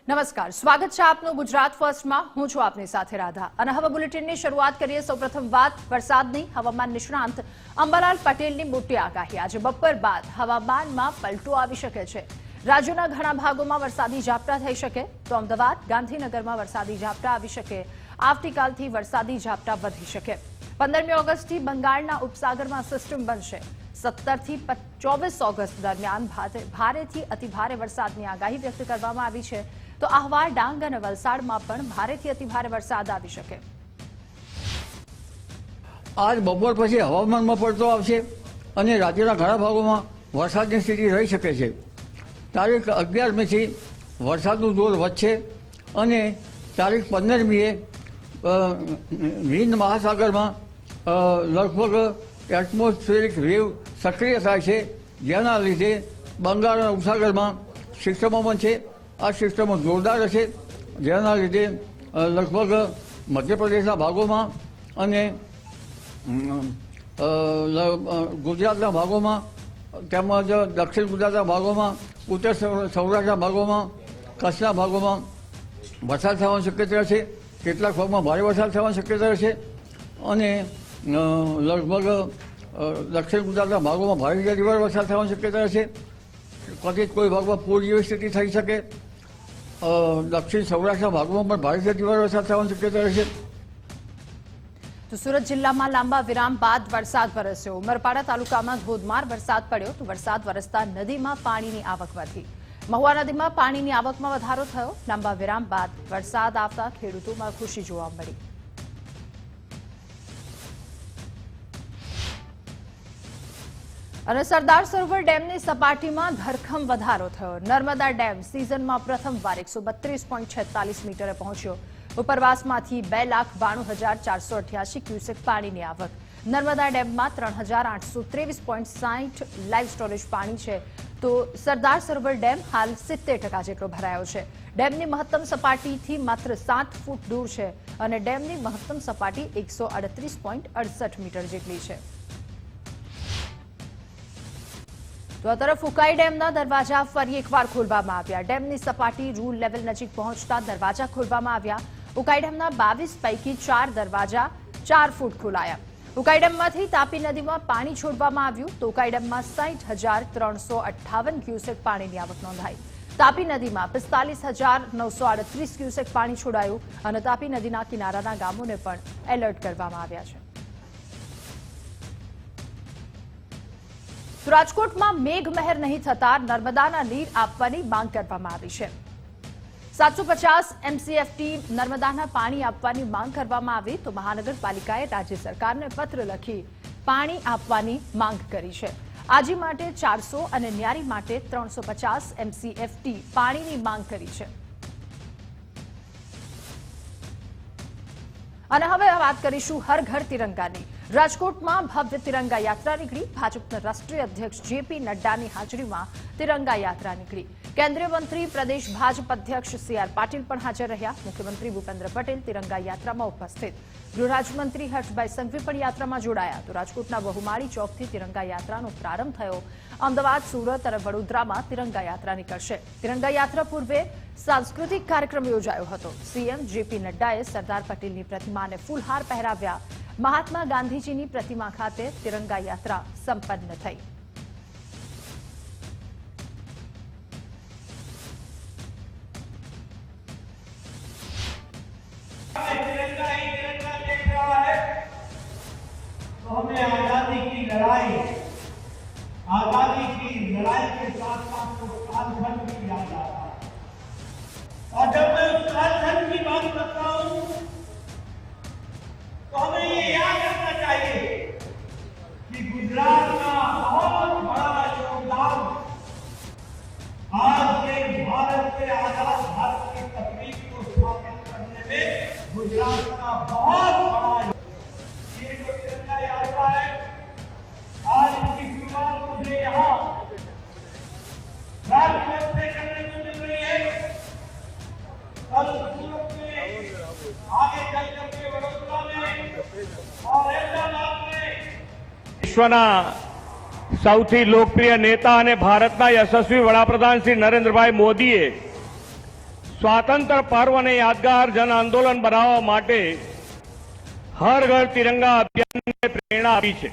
નમસ્કાર, સ્વાગત છે આપનું ગુજરાત ફર્સ્ટમાં। હું છું આપની સાથે રાધા અને હવે બુલેટિનની શરૂઆત કરીએ। સૌપ્રથમ વાત વરસાદની। હવામાન નિષ્ણાંત અંબાલાલ પટેલની મોટી આગાહી। આજે બપોર બાદ હવામાનમાં પલટો આવી શકે છે। રાજ્યના ઘણા ભાગોમાં વરસાદી ઝાપટા થઈ શકે તો અમદાવાદ, ગાંધીનગરમાં વરસાદી ઝાપટા આવી શકે। આવતીકાલથી વરસાદી ઝાપટા વધી શકે। 15મી ઓગસ્ટથી બંગાળના ઉપસાગરમાં સિસ્ટમ બનશે। 17 થી 24 ઓગસ્ટ દરમિયાન ભારેથી અતિભારે વરસાદની આગાહી વ્યક્ત કરવામાં આવી છે। તો આહવા, ડાંગ અને વલસાડમાં પણ ભારેથી અતિભારે વરસાદ આવી શકે। આજ બપોર પછી હવામાનમાં પલટો આવશે અને રાજ્યના ઘણા ભાગોમાં વરસાદની સ્થિતિ રહી શકે છે। તારીખ 11મીથી વરસાદનું જોર વધશે અને તારીખ 15મીએ હિન્દ મહાસાગરમાં લગભગ એટમોસ્ફિયરિક વેવ સક્રિય થાય છે, જેના લીધે બંગાળના ઉપસાગરમાં સિસ્ટમો બનશે। આ સિસ્ટમો જોરદાર હશે, જેના લીધે લગભગ મધ્યપ્રદેશના ભાગોમાં અને ગુજરાતના ભાગોમાં તેમજ દક્ષિણ ગુજરાતના ભાગોમાં, ઉત્તર સૌરાષ્ટ્રના ભાગોમાં, કચ્છના ભાગોમાં વરસાદ થવાની શક્યતા છે। કેટલાક ભાગમાં ભારે વરસાદ થવાની શક્યતા રહેશે અને લગભગ દક્ષિણ ગુજરાતના ભાગોમાં ભારેથી અતિભારે વરસાદ થવાની શક્યતા રહેશે। કદાચ કોઈ ભાગમાં પૂર જેવી સ્થિતિ થઈ શકે। દક્ષિણ સૌરાષ્ટ્રના ભાગોમાં પણ ભારેથી અતિભારે વરસાદ થવાની શક્યતા રહેશે। તો સુરત જિલ્લામાં લાંબા વિરામ બાદ વરસાદ વરસ્યો। ઉમરપાડા તાલુકામાં ધોધમાર વરસાદ પડ્યો તો વરસાદ વરસતા નદીમાં પાણીની આવક વધી। મહુવા નદીમાં પાણીની આવકમાં વધારો થયો। લાંબા વિરામ બાદ વરસાદ આવતા ખેડૂતોમાં ખુશી જોવા મળી। અને સરદાર સરોવર ડેમની સપાટીમાં ધરખમ વધારો થયો। નર્મદા ડેમ સિઝનમાં પ્રથમવાર 132.46 મીટરે પહોંચ્યો। ઉપરવાસમાંથી 2,92,488 ક્યુસેક પાણીની આવક। નર્મદા ડેમમાં 3,823.60 લાઇવ સ્ટોરેજ પાણી છે તો સરદાર સરોવર ડેમ હાલ 70% જેટલો ભરાયો છે। ડેમની મહત્તમ સપાટીથી માત્ર 7 ફૂટ દૂર છે અને ડેમની મહત્તમ સપાટી 138.68 મીટર જેટલી છે। તો આ તરફ ઉકાઈ ડેમના દરવાજા ફરી એકવાર ખોલવામાં આવ્યા। ડેમની સપાટી રૂલ લેવલ નજીક પહોંચતા દરવાજા ખોલવામાં આવ્યા। ઉકાઈ ડેમના 22 પૈકી 4 દરવાજા 4 ફૂટ ખોલાયા। ઉકાઈ ડેમમાંથી તાપી નદીમાં પાણી છોડવામાં આવ્યું તો ઉકાઈ ડેમમાં 60,358 ક્યુસેક પાણીની આવક નોંધાઈ। તાપી નદીમાં 45,938 ક્યુસેક પાણી છોડાયું અને તાપી નદીના કિનારાના ગામોને પણ એલર્ટ કરવામાં આવ્યા છે। તો રાજકોટમાં મેઘમહેર નહીં થતા નર્મદાના નીર આપવાની માંગ કરવામાં આવી છે। 750 MCFT નર્મદાના પાણી આપવાની માંગ કરવામાં આવી તો મહાનગરપાલિકાએ રાજ્ય સરકારને પત્ર લખી પાણી આપવાની માંગ કરી છે। આજી માટે 400 અને ન્યારી માટે 350 MCFT પાણીની માંગ કરી છે। અને હવે વાત કરીશું હર ઘર તિરંગાની। રાજકોટમાં ભવ્ય તિરંગા યાત્રા નીકળી। ભાજપના રાષ્ટ્રીય અધ્યક્ષ જેપી નડ્ડાની હાજરીમાં તિરંગા યાત્રા નીકળી। કેન્દ્રીય મંત્રી, પ્રદેશ ભાજપ અધ્યક્ષ CR પાટીલ પણ હાજર રહ્યા। મુખ્યમંત્રી ભૂપેન્દ્ર પટેલ તિરંગા યાત્રામાં ઉપસ્થિત। ગૃહ રાજ્યમંત્રી હર્ષભાઈ સંઘવી પણ યાત્રામાં જોડાયા। તો રાજકોટના બહુમાળી ચોકથી તિરંગા યાત્રાનો પ્રારંભ થયો। અમદાવાદ, સુરત અને વડોદરામાં તિરંગા યાત્રા નીકળશે। તિરંગા યાત્રા પૂર્વે સાંસ્કૃતિક કાર્યક્રમ યોજાયો હતો। સીએમ જેપી નડ્ડાએ સરદાર પટેલની પ્રતિમાને ફૂલહાર પહેરાવ્યા। મહાત્મા ગાંધીજીની પ્રતિમા ખાતે તિરંગા યાત્રા સંપન્ન થઈ। आजादी की लड़ाई के साथ साथ तो कालखंड भी याद आता है और जब मैं उस कालखंड की बात करता हूं तो हमें ये याद रखना चाहिए कि गुजरात का बहुत बड़ा योगदान आज के भारत के आजाद भारत की तकनीक को स्थापित करने में गुजरात का बहुत बड़ा ये जो तिरंगा यात्रा है आज इसकी शुरुआत मुझे यहाँ राजपथ से करने को मिल रही है। कल सूरत में, आगे चल करके वडोदरा में और हैदराबाद में विश्वना સૌથી લોકપ્રિય નેતા અને ભારતના યશસ્વી વડાપ્રધાન શ્રી નરેન્દ્રભાઈ મોદીએ સ્વાતંત્ર્ય પર્વને યાદગાર જન આંદોલન બનાવવા માટે હર ઘર તિરંગા અભિયાનને પ્રેરણા આપી છે.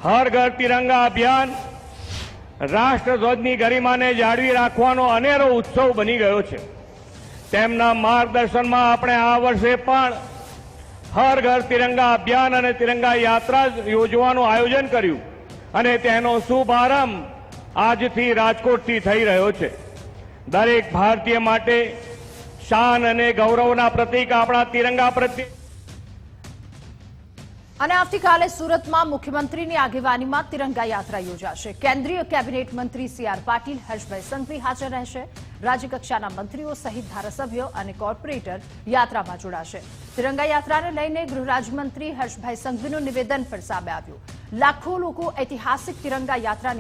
હર ઘર તિરંગા અભિયાન રાષ્ટ્રધ્વજની ગરિમાને જાળવી રાખવાનો અનેરો ઉત્સવ બની ગયો છે. તેમના માર્ગદર્શનમાં આપણે આ વર્ષે પણ હર ઘર તિરંગા અભિયાન અને તિરંગા યાત્રા યોજવાનું આયોજન કર્યું અને તેનો શુભારંભ આજથી રાજકોટથી થઈ રહ્યો છે. દરેક ભારતીય માટે શાન અને ગૌરવના પ્રતીક આપણા તિરંગા પ્રત્યે. અને આવતીકાલે સુરતમાં મુખ્યમંત્રીની આગેવાનીમાં તિરંગા યાત્રા યોજાશે. કેન્દ્રીય કેબિનેટ મંત્રી સી.આર. પાટીલ, હર્ષભાઈ સંઘવી હાજર રહેશે. રાજ્યકક્ષાના મંત્રીઓ સહિત ધારાસભ્યો અને કોર્પોરેટર યાત્રામાં જોડાશે. તિરંગા યાત્રાને લઈને ગૃહ રાજ્યમંત્રી હર્ષભાઈ સંઘવીનું નિવેદન પણ સામે આવ્યું. લાખો લોકો ઐતિહાસિક તિરંગા યાત્રા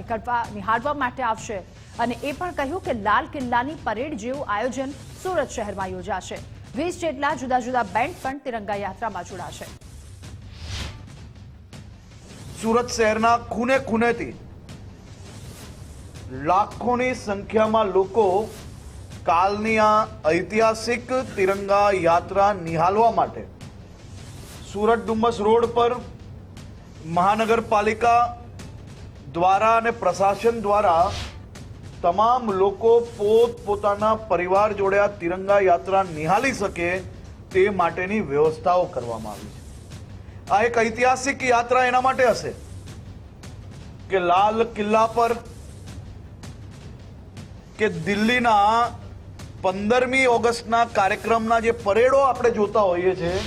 નિહાળવા માટે આવશે અને એ પણ કહ્યું કે લાલ કિલ્લાની પરેડ જેવું આયોજન સુરત શહેરમાં યોજાશે. 20 જેટલા જુદા જુદા બેન્ડ પણ તિરંગા યાત્રામાં જોડાશે. સુરત શહેરના ખૂણે ખૂણેથી લાખોની સંખ્યામાં લોકો કાલની આ ઐતિહાસિક તિરંગા યાત્રા નિહાળવા માટે સુરત ડુમસ રોડ પર મહાનગરપાલિકા દ્વારા અને પ્રશાસન દ્વારા તમામ લોકો પોતપોતાના પરિવાર જોડે આ તિરંગા યાત્રા નિહાળી શકે તે માટેની વ્યવસ્થાઓ કરવામાં આવી છે. આ એક ઐતિહાસિક યાત્રા એના માટે હશે કે લાલ કિલ્લા પર કે દિલ્હીના 15મી ઓગસ્ટના કાર્યક્રમના જે પરેડો આપણે જોતા હોઈએ છીએ.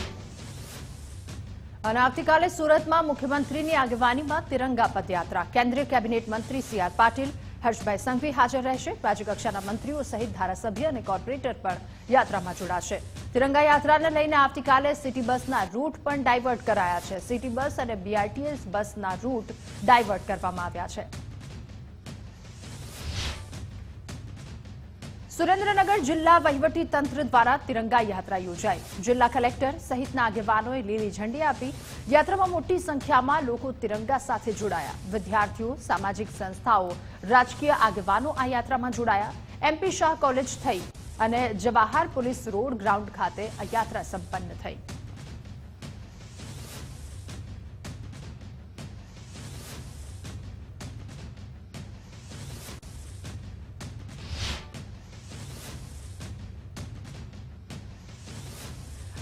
અને આવતીકાલે સુરતમાં મુખ્યમંત્રીની આગેવાનીમાં તિરંગા પદયાત્રા. કેન્દ્રીય કેબિનેટ મંત્રી સી.આર. પાટીલ, હર્ષભાઈ સંઘવી હાજર રહેશે. રાજ્યકક્ષાના મંત્રીઓ સહિત ધારાસભ્ય અને કોર્પોરેટર પણ યાત્રામાં જોડાશે. તિરંગા યાત્રાને લઈને આવતીકાલે સિટી બસના રૂટ પણ ડાયવર્ટ કરાયા છે. સિટી બસ અને બીઆરટીએસ બસના રૂટ ડાયવર્ટ કરવામાં આવ્યા છે. સુરેન્દ્રનગર જિલ્લા વહીવટી તંત્ર દ્વારા તિરંગા યાત્રા યોજાઈ. જિલ્લા કલેક્ટર સહિતના આગેવાનોએ લીલી ઝંડી આપી. યાત્રામાં મોટી સંખ્યામાં લોકો તિરંગા સાથે જોડાયા. વિદ્યાર્થીઓ, સામાજિક સંસ્થાઓ, રાજકીય આગેવાનો આ યાત્રામાં જોડાયા. એમપી શાહ કોલેજ થઈ અને જવાહર પોલીસ રોડ ગ્રાઉન્ડ ખાતે આ યાત્રા સંપન્ન થઈ.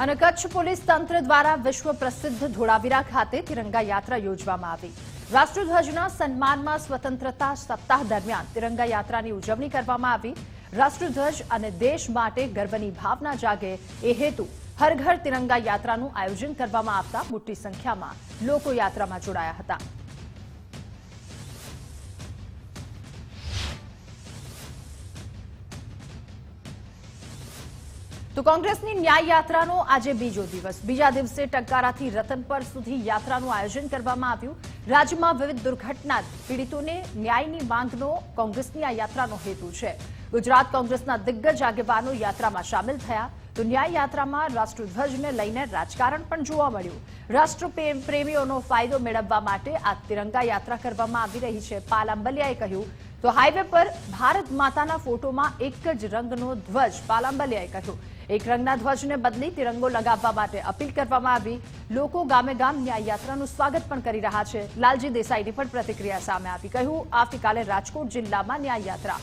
અને કચ્છ પોલીસ તંત્ર દ્વારા વિશ્વ પ્રસિદ્ધ ધોળાવીરા ખાતે તિરંગા યાત્રા યોજવામાં આવી. રાષ્ટ્રધ્વજના સન્માનમાં સ્વતંત્રતા સપ્તાહ દરમિયાન તિરંગા યાત્રાની ઉજવણી કરવામાં આવી. રાષ્ટ્રધ્વજ અને દેશ માટે ગર્વની ભાવના જાગે એ હેતુ હર ઘર તિરંગા યાત્રાનું આયોજન કરવામાં આવતા મોટી સંખ્યામાં લોકો યાત્રામાં જોડાયા હતા. તો કોંગ્રેસની ન્યાય યાત્રાનો આજે બીજો દિવસ. બીજા દિવસે ટંકારાથી રતનપર સુધી યાત્રાનું આયોજન કરવામાં આવ્યું. રાજ્યમાં વિવિધ દુર્ઘટના પીડિતોને ન્યાયની માંગનો કોંગ્રેસની આ યાત્રાનો હેતુ છે. ગુજરાત કોંગ્રેસના દિગ્ગજ આગેવાનો યાત્રામાં સામેલ થયા. તો ન્યાય યાત્રામાં રાષ્ટ્રધ્વજને લઈને રાજકારણ પણ જોવા મળ્યું. રાષ્ટ્રપ્રેમીઓનો ફાયદો મેળવવા માટે આ તિરંગા યાત્રા કરવામાં આવી રહી છે. પાલ આંબલિયાએ કહ્યું તો હાઈવે પર ભારત માતાના ફોટોમાં એક જ રંગનો ધ્વજ. પાલ આંબલિયાએ કહ્યું એક રંગના ધ્વજને બદલી તિરંગો લગાવવા માટે અપીલ કરવામાં આવી. લોકો ગામે ગામ ન્યાય યાત્રાનું સ્વાગત પણ કરી રહ્યા છે. લાલજી દેસાઈની પણ પ્રતિક્રિયા સામે આવી. કહ્યું આવતીકાલે રાજકોટ જિલ્લામાં ન્યાય યાત્રા.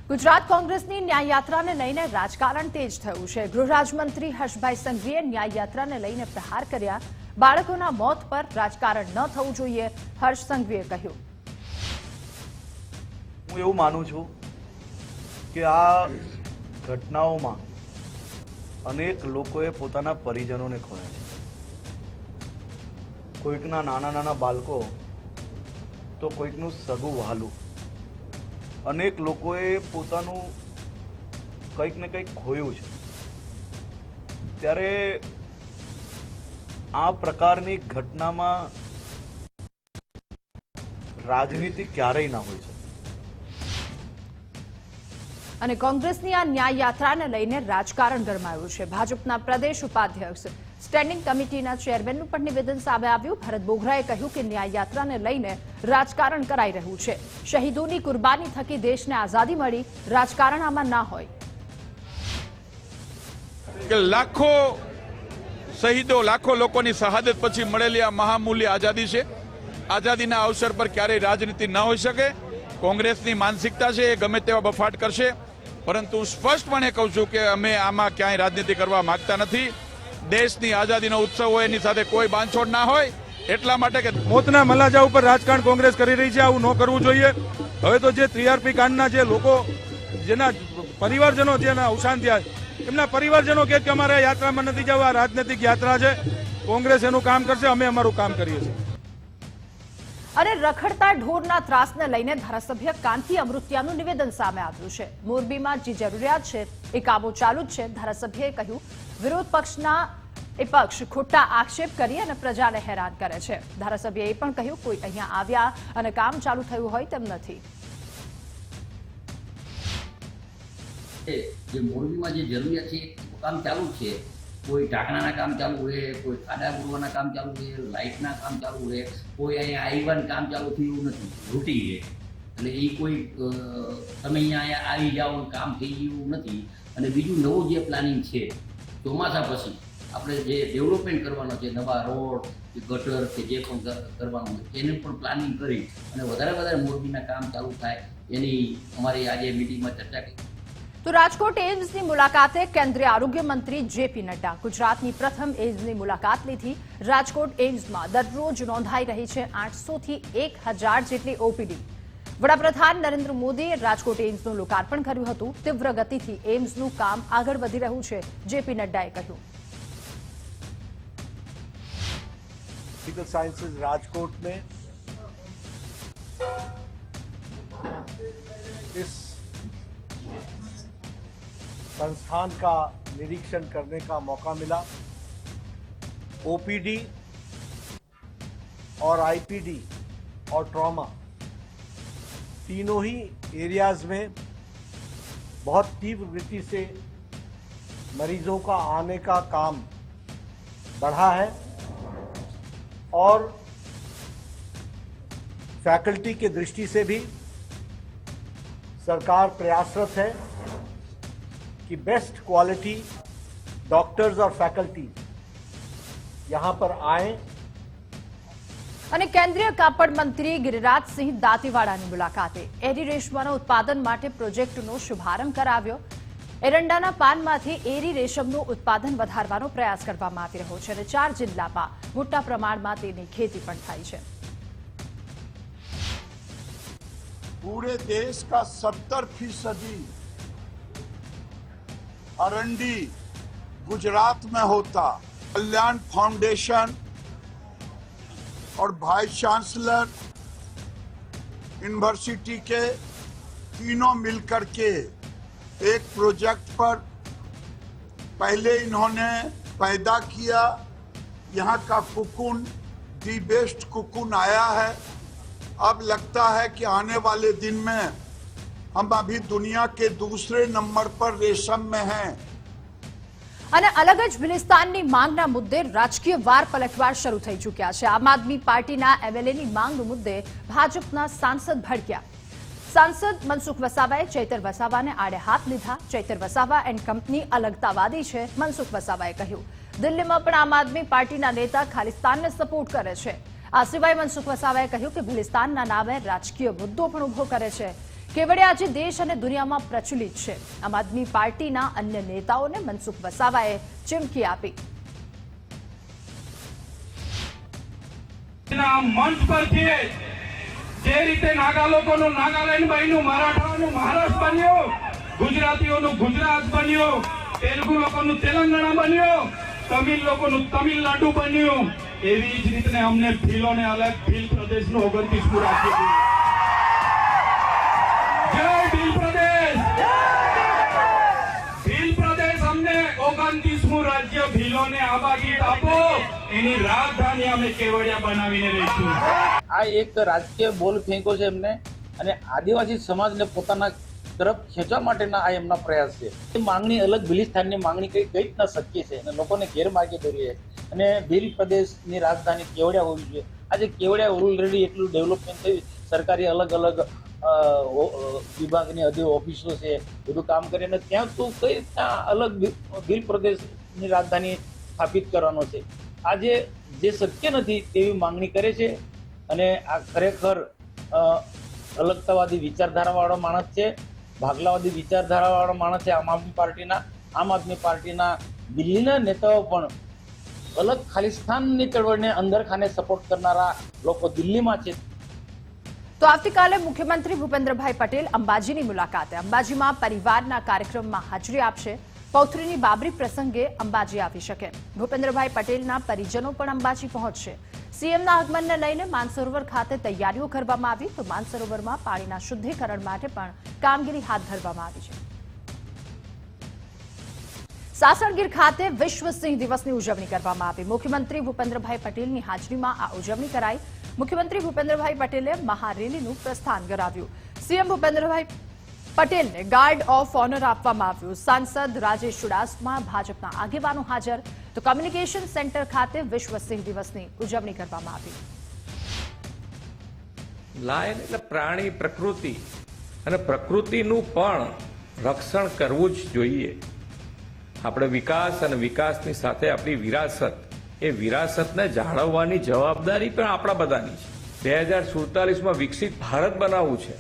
ગુજરાત કોંગ્રેસની ન્યાય યાત્રાને લઈને રાજકારણ તેજ થયું છે. ગૃહ રાજ્યમંત્રી હર્ષભાઈ સંઘવીએ ન્યાય યાત્રાને લઈને પ્રહાર કર્યા. બાળકોના મોત પર રાજકારણ ન થવું જોઈએ, હર્ષ સંઘવીએ કહ્યું. હું એવું માનું છું કે આ ઘટનાઓમાં અનેક લોકોએ પોતાના પરિજનોને ખોયા છે. કોઈકના નાના નાના બાળકો તો કોઈકનું સગું વહાલું. અનેક લોકોએ પોતાનું કંઈક ને કંઈક ખોયું છે. ત્યારે આ પ્રકારની ઘટનામાં રાજનીતિ ક્યારેય ના હોય છે. અને કોંગ્રેસની આ ન્યાય યાત્રાને લઈને રાજકારણ ગરમાયું છે. ભાજપના પ્રદેશ ઉપાધ્યક્ષ સ્ટેન્ડિંગ કમિટીના ચેરમેનનું પણ નિવેદન સામે આવ્યું. ભરત બોઘરાએ કહ્યું કે ન્યાય યાત્રાને લઈને રાજકારણ કરાઈ રહ્યું છે. શહીદોની કુરબાની થકી દેશને આઝાદી મળી, રાજકારણ આમાં ના હોય. કે લાખો શહીદો, લાખો લોકોની શહાદત પછી મળેલી આ મહામૂલ્ય આઝાદી છે. આઝાદીના અવસર પર ક્યારેય રાજનીતિ ન હોઈ શકે. કોંગ્રેસની માનસિકતા છે એ ગમે તેવા બફાટ કરશે, પરંતુ સ્પષ્ટપણે કહું છું કે અમે આમાં ક્યાંય રાજનીતિ કરવા માંગતા નથી. દેશની આઝાદીનો ઉત્સવ હોય, એની સાથે કોઈ બાંધછોડ ના હોય, એટલા માટે કે મોતના મલાજા ઉપર રાજકારણ કોંગ્રેસ કરી રહી છે. આવું ન કરવું જોઈએ. હવે તો જે TRP કાંડના જે લોકો, જેના પરિવારજનો જેના અવસાન થયા, એમના પરિવારજનો કહે કે અમારે યાત્રામાં નથી જવું, આ રાજનૈતિક યાત્રા છે. કોંગ્રેસ એનું કામ કરશે, અમે અમારું કામ કરીએ છીએ. અને રખડતા ઢોરના ત્રાસને લઈને ધારાસભ્ય કાંતિ અમૃતિયાનું નિવેદન સામે આવ્યું છે. મોરબીમાં જે જરૂરિયાત છે એ કામો ચાલુ જ છે. ધારાસભ્યએ કહ્યું વિરોધ પક્ષના પક્ષ ખોટા આક્ષેપ કરી અને પ્રજાને હેરાન કરે છે. ધારાસભ્યએ પણ કહ્યું કોઈ અહીંયા આવ્યા અને કામ ચાલુ થયું હોય તેમ નથી. જે મોરબીમાં જે જરૂરિયાત છે કામ ચાલુ છે. કોઈ ઢાંકણાના કામ ચાલુ રહે, કોઈ ખાડા પૂરવાના કામ ચાલુ રહે, લાઇટના કામ ચાલુ રહે, કોઈ અહીંયા આઈવન કામ ચાલુ થયું નથી, રૂટી રહે. એટલે એ કોઈ તમે અહીંયા આવી જાઓ કામ થઈ ગયું નથી. અને બીજું નવું જે પ્લાનિંગ છે ચોમાસા પછી આપણે જે ડેવલપમેન્ટ કરવાનો છે, નવા રોડ કે ગટર કે જે પણ કરવાનું છે એને પણ પ્લાનિંગ કરી અને વધારે મોરબીના કામ ચાલુ થાય એની અમારી આજે મિટિંગમાં ચર્ચા કરી. તો રાજકોટ એમ્સની મુલાકાતે કેન્દ્રીય આરોગ્ય મંત્રી JP નડ્ડા ગુજરાતની પ્રથમ એમ્સની મુલાકાત લીધી. રાજકોટ એમ્સમાં દરરોજ નોંધાઈ રહી છે 800 થી 1000 જેટલી OPD. વડાપ્રધાન નરેન્દ્ર મોદીએ રાજકોટ એમ્સનું લોકાર્પણ કર્યું હતું. તીવ્ર ગતિથી એમ્સનું કામ આગળ વધી રહ્યું છે, JP નડ્ડાએ કહ્યું. मेडिकल साइंसेज राजकोट में इस संस्थान का निरीक्षण करने का मौका मिला. OPD और IPD और ट्रॉमा तीनों ही एरियाज में बहुत तीव्र गति से मरीजों का आने का काम बढ़ा है और फैकल्टी की दृष्टि से भी सरकार प्रयासरत है कि बेस्ट क्वालिटी डॉक्टर्स और फैकल्टी यहां पर आए. અને કેન્દ્રીય કાપડ મંત્રી ગિરિરાજસિંહ દાંતીવાડાની મુલાકાતે એરી રેશમના ઉત્પાદન માટે પ્રોજેક્ટનો શુભારંભ કરાવ્યો. એરંડાના પાનમાંથી એરી રેશમનું ઉત્પાદન વધારવાનો પ્રયાસ કરવામાં આવી રહ્યો છે અને 4 જિલ્લામાં મોટા પ્રમાણમાં તેની ખેતી પણ થાય છે. पूरे देश का 70% अरंडी गुजरात में होता. कल्याण फाउंडेशन और वाइस चांसलर यूनिवर्सिटी के तीनों मिलकर के एक प्रोजेक्ट पर पहले इन्होंने पैदा किया. यहाँ का कुकुन दी बेस्ट कुकुन आया है. अब लगता है कि आने वाले दिन में हम अभी दुनिया के दूसरे नंबर पर रेशम में हैं. અને અલગ જ ભિલિસ્તાનની માંગના મુદ્દે રાજકીય વાર પલટવાર શરૂ થઈ ચૂક્યા છે. આમ આદમી પાર્ટીના MLAની માંગ મુદ્દે ભાજપના સાંસદ ભડક્યા. સાંસદ મનસુખ વસાવાએ ચૈતર વસાવાને આડે હાથ લીધા. ચૈતર વસાવા એન્ડ કંપની અલગતાવાદી છે, મનસુખ વસાવાએ કહ્યું. દિલ્હીમાં પણ આમ આદમી પાર્ટીના નેતા ખાલિસ્તાનને સપોર્ટ કરે છે. આ સિવાય મનસુખ વસાવાએ કહ્યું કે ભિલિસ્તાનના નામે રાજકીય મુદ્દો પણ ઉભો કરે છે. કેવડિયા આજે દેશ અને દુનિયામાં પ્રચલિત છે. આમ આદમી પાર્ટીના અન્ય નેતાઓને મનસુખ વસાવાએ ચીમકી આપી. મંચ પરથી જે રીતે નાગા લોકોનું નાગાલેન્ડ બન્યું, મરાઠાઓનું મહારાષ્ટ્ર બન્યું, ગુજરાતીઓનું ગુજરાત બન્યું, તેલુગુ લોકોનું તેલંગાણા બન્યું, તમિલ લોકોનું તમિલનાડુ બન્યું, એવી જ રીતે અમને ભીલોને અલગ ભીલ પ્રદેશનું 29મું રાજ્ય બન્યું. જય ભીલ પ્રદેશ. ભીલ પ્રદેશ અમને 29મું રાજ્ય ભીલોને આબાદી આપો, એની રાજધાની અમે કેવડિયા બનાવીને રહીશું. આ એક રાજકીય બોલ ફેંકો છે એમને, અને આદિવાસી સમાજને પોતાના તરફ ખેંચવા માટેના આ એમના પ્રયાસ છે. એ માંગણી અલગ ભિલિસ્તાનની માંગણી કઈ રીતના શક્ય છે અને લોકોને ગેરમાર્ગે દોરી છે. અને ભીલ પ્રદેશની રાજધાની કેવડિયા હોવી જોઈએ. આજે કેવડિયા ઓલરેડી એટલું ડેવલપમેન્ટ થયું, સરકારી અલગ અલગ વિભાગની ઓફિસો છે, બધું કામ કરે, અને ત્યાં તો કઈ રીતના અલગ ભીલ પ્રદેશની રાજધાની સ્થાપિત કરવાનો છે. આજે જે શક્ય નથી તેવી માંગણી કરે છે, અને આ ખરેખર અલગતાવાદી વિચારધારાવાળો માણસ છે, ભાગલાવાદી વિચારધારાવાળો માણસ છે. આમ આદમી પાર્ટીના દિલ્હીના નેતાઓ પણ અલગ ખાલિસ્તાનની ચળવળને અંદરખાને સપોર્ટ કરનારા લોકો દિલ્હીમાં છે. તો આવતીકાલે મુખ્યમંત્રી ભૂપેન્દ્રભાઈ પટેલ અંબાજીની મુલાકાતે અંબાજીમાં પરિવારના કાર્યક્રમમાં હાજરી આપશે. પૌત્રીની બાબરી પ્રસંગે અંબાજી આવી શકે. ભૂપેન્દ્રભાઈ પટેલના પરિજનો પણ અંબાજી પહોંચશે. સીએમના આગમનને લઈને માનસરોવર ખાતે તૈયારીઓ કરવામાં આવી, તો માનસરોવરમાં પાણીના શુદ્ધિકરણ માટે પણ કામગીરી હાથ ધરવામાં આવી છે. સાસણગીર ખાતે વિશ્વ સિંહ દિવસની ઉજવણી કરવામાં આવી. મુખ્યમંત્રી ભૂપેન્દ્રભાઈ પટેલની હાજરીમાં આ ઉજવણી કરાઈ. મુખ્યમંત્રી ભૂપેન્દ્રભાઈ પટેલે મહારેલીનું પ્રસ્થાન કરાવ્યું. સીએમ ભૂપેન્દ્રભાઈ પટેલને ગાર્ડ ઓફ ઓનર આપવામાં આવ્યું. સાંસદ રાજેશ ચુડાસમા, ભાજપના આગેવાનો હાજર. તો કમ્યુનિકેશન સેન્ટર ખાતે વિશ્વ સિંહ દિવસની ઉજવણી કરવામાં આવી. લાયન એટલે પ્રાણી, પ્રકૃતિ, અને પ્રકૃતિનું પણ રક્ષણ કરવું જ જોઈએ. આપણે વિકાસ અને વિકાસની સાથે આપણી વિરાસત, એ વિરાસતને જાળવવાની જવાબદારી પણ આપણા બધાની છે. 2047માં વિકસિત ભારત બનાવવું છે,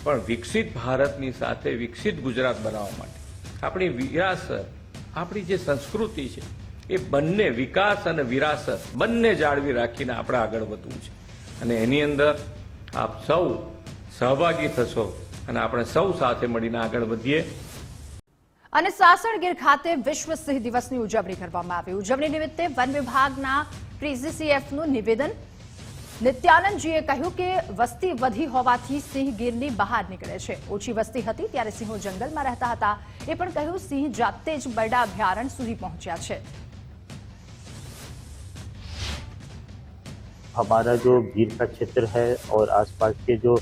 પણ વિકસિત ભારતની સાથે વિકસિત ગુજરાત બનાવવા માટે આપણી વિરાસત, આપણી જે સંસ્કૃતિ છે, એ બંને વિકાસ અને વિરાસત બંને જાળવી રાખીને આપણે આગળ વધવું છે. અને એની અંદર આપ સૌ સહભાગી થશો અને આપણે સૌ સાથે મળીને આગળ વધીએ. અને સાસણગીર ખાતે વિશ્વ સિંહ દિવસની ઉજવણી કરવામાં આવી. ઉજવણી નિમિત્તે વન વિભાગના PCCFનું નિવેદન. નિત્યાનંદજીએ કહ્યું કે વસ્તી વધી હોવાથી સિંહ ગીરની બહાર નીકળે છે. ઓછી વસ્તી હતી ત્યારે સિંહો જંગલમાં રહેતા હતા. એ પણ કહ્યું સિંહ જાતે જ બરડા અભયારણ્ય સુધી પહોંચ્યા છે. हमारा जो गिर का क्षेत्र है और आसपास के जो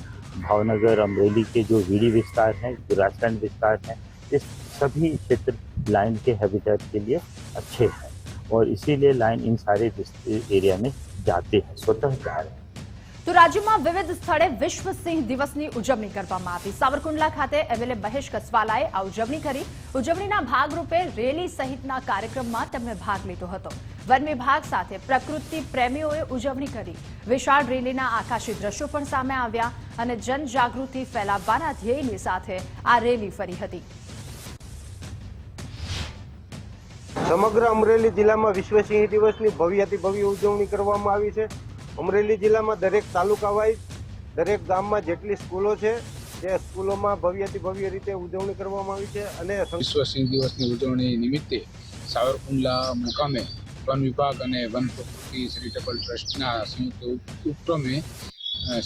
भावनगर, अमरेली के जो वीडी विस्तार हैं, ग्रासलैंड विस्तार हैं, ये सभी क्षेत्र लायन के हैबिटेट के लिए अच्छे हैं और इसीलिए लायन इन सारे एरिया में जाते हैं, स्वतः जा रहे हैं. તો રાજ્યમાં વિવિધ સ્થળે વિશ્વ સિંહ દિવસની ઉજવણી કરવામાં આવી. સાવરકુંડલા ખાતે એમએલએ મહેશ કસવાલાએ આ ઉજવણી કરી. ઉજવણીના ભાગરૂપે રેલી સહિતના કાર્યક્રમમાં તેમણે ભાગ લીધો હતો. વન વિભાગ સાથે પ્રકૃતિ પ્રેમીઓએ ઉજવણી કરી. વિશાળ રેલીના આકાશી દ્રશ્યો પણ સામે આવ્યા અને જનજાગૃતિ ફેલાવવાના ધ્યેયની સાથે આ રેલી ફરી હતી. સમગ્ર અમરેલી જિલ્લામાં વિશ્વ સિંહ દિવસની ભવ્યાતિ ભવ્ય ઉજવણી કરવામાં આવી છે. અમરેલી જિલ્લામાં દરેક તાલુકા વાઇઝ દરેક ગામમાં જેટલી સ્કૂલો છે તે સ્કૂલોમાં ભવ્યાતિ ભવ્ય રીતે ઉજવણી કરવામાં આવી છે. અને વિશ્વ સિંહ દિવસની ઉજવણી નિમિત્તે સાવરકુંડલા મુકામે વન વિભાગ અને વન પ્રકૃતિ ચેરિટેબલ ટ્રસ્ટના સંયુક્ત ઉપક્રમે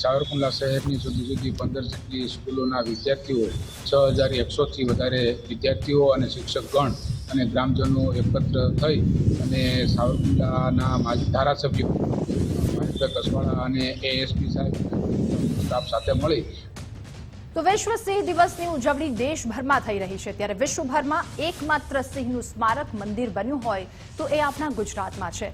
સાવરકુંડલા શહેરની જુદી જુદી 15 જેટલી સ્કૂલોના વિદ્યાર્થીઓ, 6100થી વધારે વિદ્યાર્થીઓ અને શિક્ષકગણ અને ગ્રામજનો એકત્ર થઈ અને સાવરકુંડલાના માજી ધારાસભ્ય કસવાળા અને એએસપી સાહેબ સ્ટાફ સાથે મળી. તો વિશ્વ સિંહ દિવસની ઉજવણી દેશભરમાં થઈ રહી છે, ત્યારે વિશ્વભરમાં એકમાત્ર સિંહનું સ્મારક મંદિર બન્યું હોય તો એ આપણા ગુજરાતમાં છે.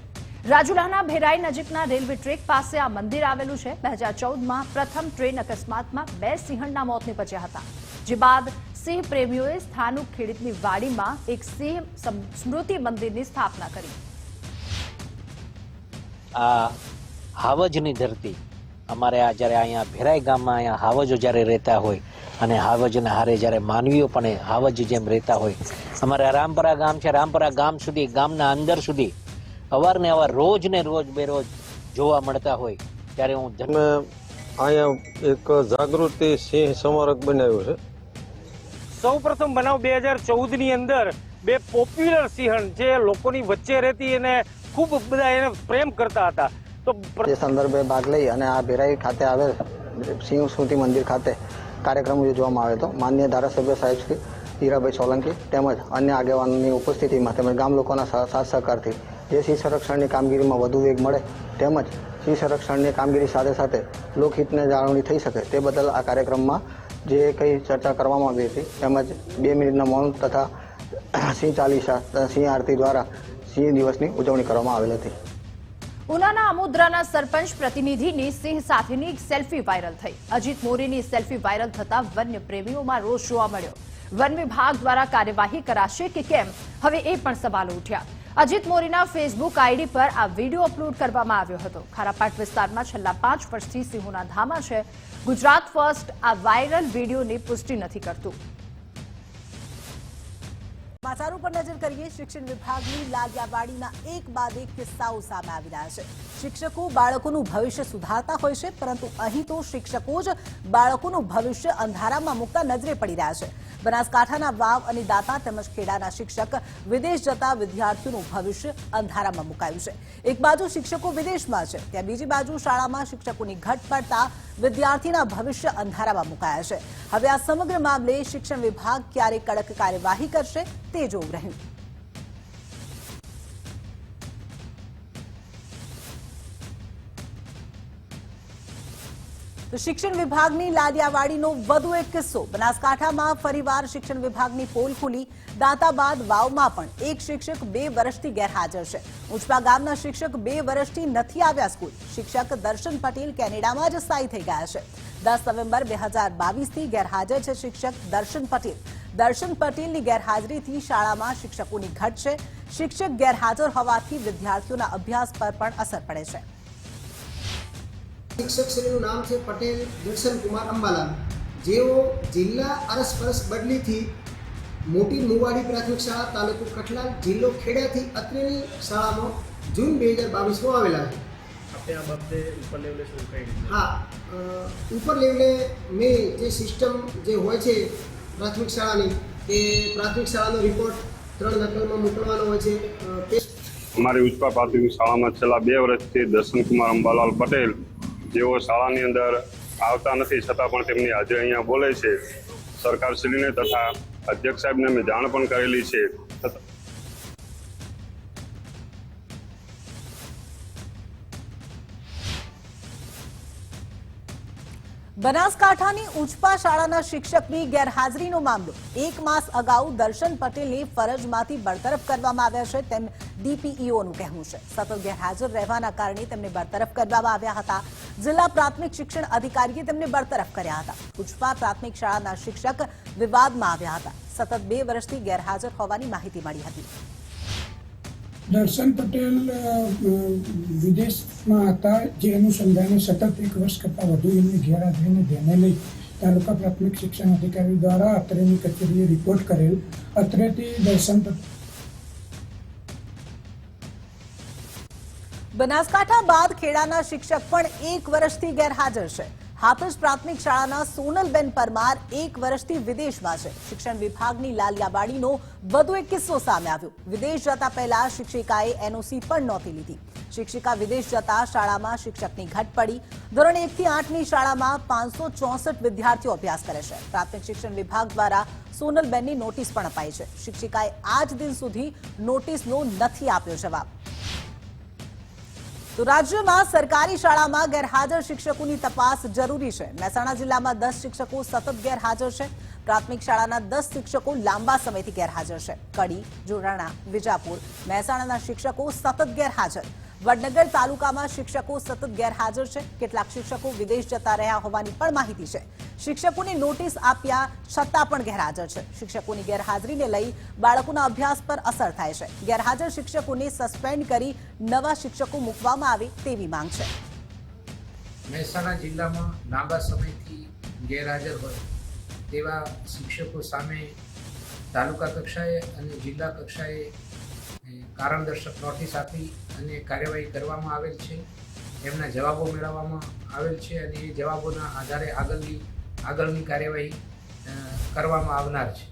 રાજુલાના ભેરાઈ નજીકના રેલવે ટ્રેક પાસે આ મંદિર આવેલું છે. 2014માં પ્રથમ ટ્રેન અકસ્માતમાં 2 સિંહણના મોત નીપજ્યા હતા. જે બાદ સિંહ પ્રેમીઓએ સ્થાનિક ખેડૂતની વાડીમાં એક સિંહ સ્મૃતિ મંદિરની સ્થાપના કરી. આ હાવજની ધરતી, અમારે આ જ્યારે અહીંયા ભેરાઈ ગામમાં અહીંયા હાવજો જ્યારે રહેતા હોય અને હાવજના હારે જ્યારે માનવીઓ પણ હાવજ જેમ રહેતા હોય. અમારે રામપરા ગામ છે, રામપરા ગામ સુધી, ગામના અંદર સુધી અવારને અવાર રોજ ને રોજ બેરોજ જોવા મળતા હોય. ત્યારે હું અહીંયા એક જાગૃતિ સિંહ સ્મારક બનાવ્યું છે. સૌ પ્રથમ બનાવ 2014ની અંદર 2 પોપ્યુલર સિંહણ જે લોકોની વચ્ચે રહેતી અને ખૂબ બધા એને પ્રેમ કરતા હતા. તો તે સંદર્ભે ભાગ લઈ અને આ ભેરાઈ ખાતે આવેલ સિંહ સ્મૃતિ મંદિર ખાતે કાર્યક્રમ યોજવામાં આવ્યો હતો. માનનીય ધારાસભ્ય સાહેબ શ્રી હીરાભાઈ સોલંકી તેમજ અન્ય આગેવાનોની ઉપસ્થિતિમાં તેમજ ગામ લોકોના સાથ સહકારથી જે સિંહ સંરક્ષણની કામગીરીમાં વધુ વેગ મળે તેમજ સિંહ સંરક્ષણની કામગીરી સાથે સાથે લોકહિતને જાળવણી થઈ શકે તે બદલ આ કાર્યક્રમમાં જે કંઈ ચર્ચા કરવામાં આવી હતી તેમજ 2 મિનિટના મૌન તથા સિંહ ચાલીસા, સિંહ આરતી દ્વારા સિંહ દિવસની ઉજવણી કરવામાં આવેલ હતી. ઉનાના અમોદરાના સરપંચ પ્રતિનિધિની સિંહ સાથેની સેલ્ફી વાયરલ થઈ. અજીત મોરીની સેલ્ફી વાયરલ થતા વન્ય પ્રેમીઓમાં રોષ જોવા મળ્યો. વન વિભાગ દ્વારા કાર્યવાહી કરાશે કે કેમ, હવે એ પણ સવાલો ઉઠ્યા. અજીત મોરીના ફેસબુક આઈડી પર આ વિડીયો અપલોડ કરવામાં આવ્યો હતો. ખારાપાટ વિસ્તારમાં છેલ્લા 5 વર્ષથી સિંહોના ધામા છે. ગુજરાત ફર્સ્ટ આ વાયરલ વિડીયોની પુષ્ટિ નથી કરતું. સમાચારો પર નજર કરીએ. શિક્ષણ વિભાગની લાલિયાવાડીના એક બાદ એક કિસ્સાઓ સામે આવી રહ્યા છે. શિક્ષકો બાળકોનું ભવિષ્ય સુધારતા હોય છે, પરંતુ અહીં તો શિક્ષકો જ બાળકોનું ભવિષ્ય અંધારામાં મૂકતા નજરે પડી રહ્યા છે. બનાસકાંઠાના વાવ અને દાતા તેમજ ખેડાના શિક્ષક વિદેશ જતા વિદ્યાર્થીઓનું ભવિષ્ય અંધારામાં મુકાયું છે. એક બાજુ શિક્ષકો વિદેશમાં છે, ત્યાં બીજી બાજુ શાળામાં શિક્ષકોની ઘટ પડતા વિદ્યાર્થીના ભવિષ્ય અંધારામાં મુકાયા છે. હવે આ સમગ્ર મામલે શિક્ષણ વિભાગ ક્યારે કડક કાર્યવાહી કરશે તે જોવું રહ્યું. તો શિક્ષણ વિભાગની લાલિયાવાડીનો વધુ એક કિસ્સો. બનાસકાંઠામાં ફરીવાર શિક્ષણ વિભાગની પોલ ખુલી. દાતા બાદ વાવમાં પણ એક શિક્ષક 2 વર્ષથી ગેરહાજર છે. ઉંચપા ગામના શિક્ષક 2 વર્ષથી નથી આવ્યા સ્કૂલ. શિક્ષક દર્શન પટેલ કેનેડામાં જ સ્થાયી થઈ ગયા છે. 10 નવેમ્બર 2022થી ગેરહાજર છે શિક્ષક દર્શન પટેલ. દર્શન પટેલની ગેરહાજરીથી શાળામાં શિક્ષકોની ઘટ છે. શિક્ષક ગેરહાજર હોવાથી વિદ્યાર્થીઓના અભ્યાસ પર પણ અસર પડે છે. શિક્ષકશ્રીનું નામ છે પટેલ દર્શનકુમાર અંબાલાલ, જેઓ જિલ્લા અરસપરસ બદલીથી મોટી મુવાડી પ્રાથમિક શાળા તાલુકો કઠલાલ જિલ્લો ખેડાથી અત્રેની શાળામાં જૂન 2022માં આવેલા છે. આપણે આ બાબતે ઉપર લેવલે શું કહી દીધું? હા, ઉપર લેવલે મેં જે સિસ્ટમ જે હોય છે પ્રાથમિક શાળાની, તે પ્રાથમિક શાળાનો રિપોર્ટ 3 નકલમાં મોકલવાનો હોય છે. અમારી ઉચ્ચપા પ્રાથમિક શાળામાં છેલ્લા 2 વર્ષથી દર્શનકુમાર અંબાલાલ પટેલ, જેઓ શાળાની અંદર આવતા નથી છતાં પણ તેમની હાજરી અહીંયા બોલે છે. સરકારશ્રીને તથા અધ્યક્ષ સાહેબને અમે જાણ પણ કરેલી છે. બનાસકાંઠાની ઉંચપા શાળાના શિક્ષકની ગેરહાજરીનો મામલો. 1 માસ અગાઉ દર્શન પટેલને ફરજમાંથી બરતરફ કરવામાં આવ્યા છે તેમ ડીપીઈઓનું કહેવું છે. સતત ગેરહાજર રહેવાના કારણે તેમને બરતરફ કરવામાં આવ્યા હતા. જિલ્લા પ્રાથમિક શિક્ષણ અધિકારીએ તેમને બરતરફ કર્યા હતા. ઉંચપા પ્રાથમિક શાળાના શિક્ષક વિવાદમાં આવ્યા હતા. સતત 2 વર્ષથી ગેરહાજર હોવાની માહિતી મળી હતી. દર્શન પટેલ વિદેશમાં હતા, જે અનુસંધાને સતત 1 વર્ષ કરતાં વધુ એમની ગેરહાજરીને ધ્યાને લઈ તાલુકા પ્રાથમિક શિક્ષણ અધિકારી દ્વારા અત્રેની કચેરીએ રિપોર્ટ કરેલ. અત્રેથી દર્શન બનાસકાંઠા બાદ ખેડાના શિક્ષક પણ 1 વર્ષથી ગેરહાજર છે. હાથજ પ્રાથમિક શાળાના સોનલબેન પરમાર 1 વર્ષથી વિદેશમાં છે. શિક્ષણ વિભાગની લાલિયાવાડીનો વધુ એક કિસ્સો સામે આવ્યો. વિદેશ જતા પહેલા શિક્ષિકાએ એનઓસી પણ નહોતી લીધી. શિક્ષિકા વિદેશ જતા શાળામાં શિક્ષકની ઘટ પડી. ધોરણ 1 થી 8ની શાળામાં 564 વિદ્યાર્થીઓ અભ્યાસ કરે છે. પ્રાથમિક શિક્ષણ વિભાગ દ્વારા સોનલબેનની નોટિસ પણ અપાઈ છે. શિક્ષિકાએ આજ દિન સુધી નોટિસનો નથી આપ્યો જવાબ. તો રાજ્યમાં સરકારી શાળામાં ગેરહાજર શિક્ષકોની તપાસ જરૂરી છે. મહેસાણા જિલ્લામાં 10 શિક્ષકો સતત ગેરહાજર છે. પ્રાથમિક શાળાના 10 શિક્ષકો લાંબા સમયથી ગેરહાજર છે. કડી, જોરાણા, વિજાપુર, મહેસાણાના શિક્ષકો સતત ગેરહાજર. વડનગર તાલુકામાં શિક્ષકો સતત ગેરહાજર છે. કેટલાક શિક્ષકો વિદેશ જતા રહ્યા હોવાની પણ માહિતી છે. શિક્ષકોને નોટિસ આપ્યા છતાં પણ ગેરહાજર છે. શિક્ષકોની ગેરહાજરીને લઈ બાળકોના અભ્યાસ પર અસર થાય છે. ગેરહાજર શિક્ષકોને સસ્પેન્ડ કરી નવા શિક્ષકો મૂકવામાં આવે તેવી માંગ છે. મહેસાણા જિલ્લામાં લાંબા સમયથી ગેરહાજર હોય તેવા શિક્ષકો સામે તાલુકા કક્ષાએ અને જિલ્લા કક્ષાએ કારણદર્શક નોટિસ આપી અને કાર્યવાહી કરવામાં આવેલ છે. એમના જવાબો મેળવવામાં આવેલ છે અને એ જવાબોના આધારે આગળની કાર્યવાહી કરવામાં આવનાર છે.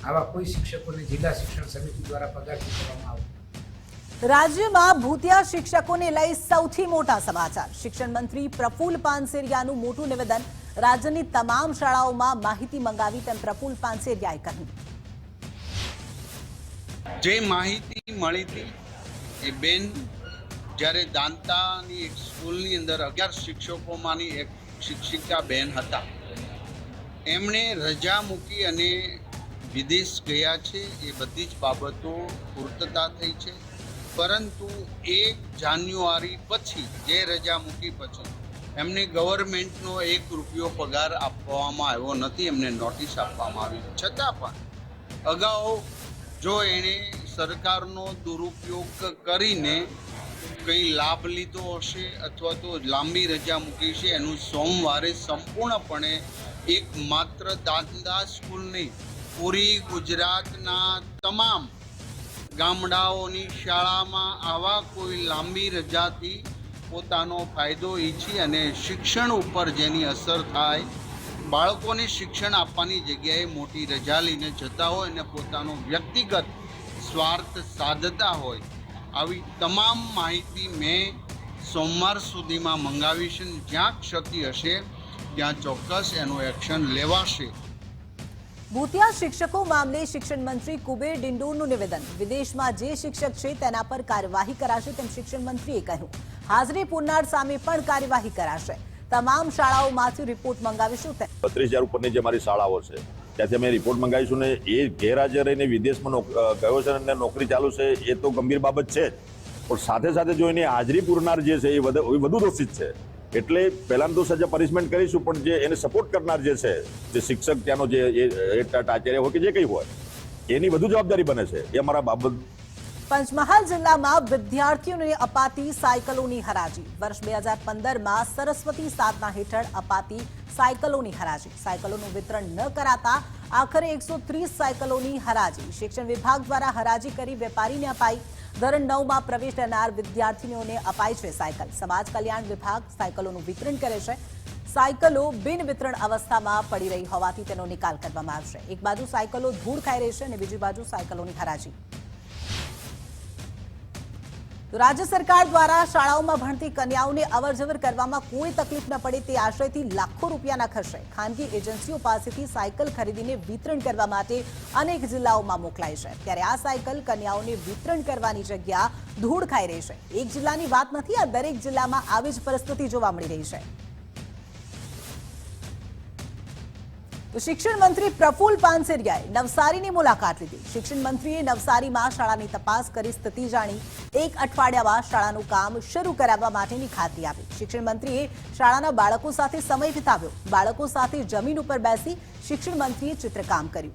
આવા કોઈ શિક્ષકોને જિલ્લા શિક્ષણ સમિતિ દ્વારા પગાર ચૂકવવામાં આવે. રાજ્યમાં ભૂતિયા શિક્ષકોને લઈ સૌથી મોટા સમાચાર. શિક્ષણ મંત્રી પ્રફુલ્લ પાનસેરિયાનું મોટું નિવેદન. રાજ્યની તમામ શાળાઓમાં માહિતી મંગાવી તેમ પ્રફુલ્લ પાનસેરિયાએ કહ્યું. જે માહિતી મળી હતી એ બેન જ્યારે દાંતાની એક સ્કૂલની અંદર 11 શિક્ષકોમાંની એક શિક્ષિકા બેન હતા. એમણે રજા મૂકી અને વિદેશ ગયા છે. એ બધી જ બાબતો પૂર્તતા થઈ છે. પરંતુ 1 જાન્યુઆરી પછી જે રજા મૂકી પછી એમને ગવર્મેન્ટનો 1 રૂપિયો પગાર આપવામાં આવ્યો નથી, એમને નોટિસ આપવામાં આવી. છતાં પણ અગાઉ જો એણે સરકારનો દુરુપયોગ કરીને કંઈ લાભ લીધો હશે અથવા તો લાંબી રજા મૂકી છે, એનું સોમવારે સંપૂર્ણપણે એકમાત્ર દાંતા સ્કૂલ નહીં, પૂરી ગુજરાતના તમામ ગામડાઓની શાળામાં આવા કોઈ લાંબી રજાથી પોતાનો ફાયદો ઈચ્છી અને શિક્ષણ ઉપર જેની અસર થાય, બાળકોને શિક્ષણ આપવાની જગ્યાએ મોટી રજા લઈને જતા હોય અને પોતાનો વ્યક્તિગત સ્વાર્થ સાધતા હોય, આવી તમામ માહિતી મેં સોમવાર સુધીમાં મંગાવી છે. જ્યાં ક્ષતિ હશે ત્યાં ચોક્કસ એનું એક્શન લેવાશે. ભૂતિયા શિક્ષકો મામલે શિક્ષણ મંત્રી કુબેર ડિંડોરનું નિવેદન. વિદેશમાં જે શિક્ષક છે તેના પર કાર્યવાહી કરાશે તેમ શિક્ષણ મંત્રીએ કહ્યું. હાજરી પૂરનાર સામે પણ કાર્યવાહી કરાશે. તમામ શાળાઓમાંથી રિપોર્ટ મંગાવીશું. 32,000 ઉપરની જે મારી શાળાઓ છે ત્યાંથી અમે રિપોર્ટ મંગાવીશું ને એ ગેરહાજર રહીને વિદેશમાં ગયો છે અને નોકરી ચાલુ છે એ તો ગંભીર બાબત છે, પણ સાથે સાથે જો એની હાજરી પૂરનાર જે છે એ વધુ દોષિત છે. એટલે પહેલાં તો સજા પનિશમેન્ટ કરીશું, પણ જે એને સપોર્ટ કરનાર જે છે, જે શિક્ષક ત્યાંનો જે આચાર્ય હોય કે જે કંઈ હોય એની વધુ જવાબદારી બને છે. એ અમારા બાબત. પંચમહાલ જિલ્લામાં વિદ્યાર્થીઓને અપાતી સાયકલોની હરાજી. વર્ષ 2015માં સરસ્વતી સાધના હેઠળ અપાતી સાયકલોની હરાજી. સાયકલોનું વિતરણ ન કરાતા આખરે 130 સાયકલોની હરાજી. શિક્ષણ વિભાગ દ્વારા હરાજી કરી વેપારીને અપાઈ. ધોરણ 9માં પ્રવેશ લેનાર વિદ્યાર્થીઓને અપાય છે સાયકલ. સમાજ કલ્યાણ વિભાગ સાયકલોનું વિતરણ કરે છે. સાયકલો બિન વિતરણ અવસ્થામાં પડી રહી હોવાથી તેનો નિકાલ કરવામાં આવશે. એક બાજુ સાયકલો ધૂળ ખાઈ રહી છે અને બીજી બાજુ સાયકલોની હરાજી. તો રાજ્ય સરકાર દ્વારા શાળાઓમાં ભણતી કન્યાઓને અવરજવર કરવામાં કોઈ તકલીફ ન પડે તે આશયથી લાખો રૂપિયાના ખર્ચે ખાનગી એજન્સીઓ પાસેથી સાયકલ ખરીદીને વિતરણ કરવા માટે અનેક જિલ્લાઓમાં મોકલાય છે. ત્યારે આ સાયકલ કન્યાઓને વિતરણ કરવાની જગ્યા ધૂળ ખાઈ રહી છે. એક જિલ્લાની વાત નથી, આ દરેક જિલ્લામાં આવી જ પરિસ્થિતિ જોવા મળી રહી છે. તો શિક્ષણ મંત્રી પ્રફુલ પાનસેરિયાએ નવસારીની મુલાકાત લીધી. શિક્ષણ મંત્રીએ નવસારીમાં શાળાની તપાસ કરી સ્થિતિ જાણી. 1 અઠવાડિયામાં શાળાનું કામ શરૂ કરાવવા માટેની ખાતરી આપી. શિક્ષણ મંત્રીએ શાળાના બાળકો સાથે સમય વિતાવ્યો. બાળકો સાથે જમીન ઉપર બેસી શિક્ષણ મંત્રીએ ચિત્રકામ કર્યું.